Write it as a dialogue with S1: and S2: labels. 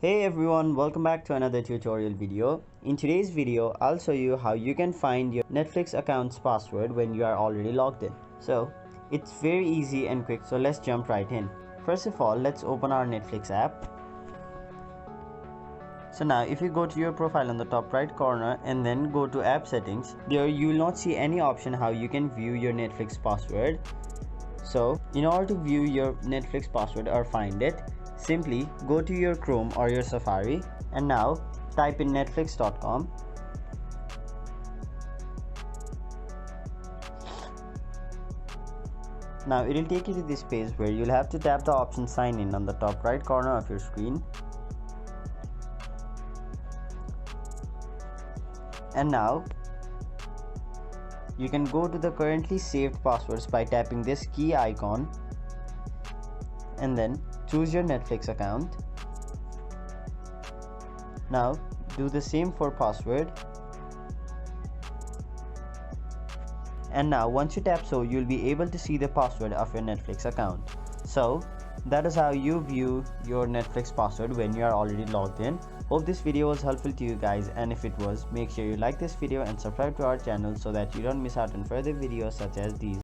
S1: Hey everyone, welcome back to another tutorial video. In today's video, I'll show you how you can find your Netflix account's password when you are already logged in. So, it's very easy and quick, so let's jump right in. First of all, let's open our Netflix app. So now if you go to your profile on the top right corner and then go to app settings, there you will not see any option how you can view your Netflix password. So in order to view your Netflix password or find it, simply go to your Chrome or your Safari and now type in netflix.com. Now it will take you to this page where you'll have to tap the option sign in on the top right corner of your screen. And now you can go to the currently saved passwords by tapping this key icon and then choose your Netflix account. Now do the same for password. And now once you tap so, you'll be able to see the password of your Netflix account. So that is how you view your Netflix password when you are already logged in. Hope this video was helpful to you guys, and if it was, make sure you like this video and subscribe to our channel so that you don't miss out on further videos such as these.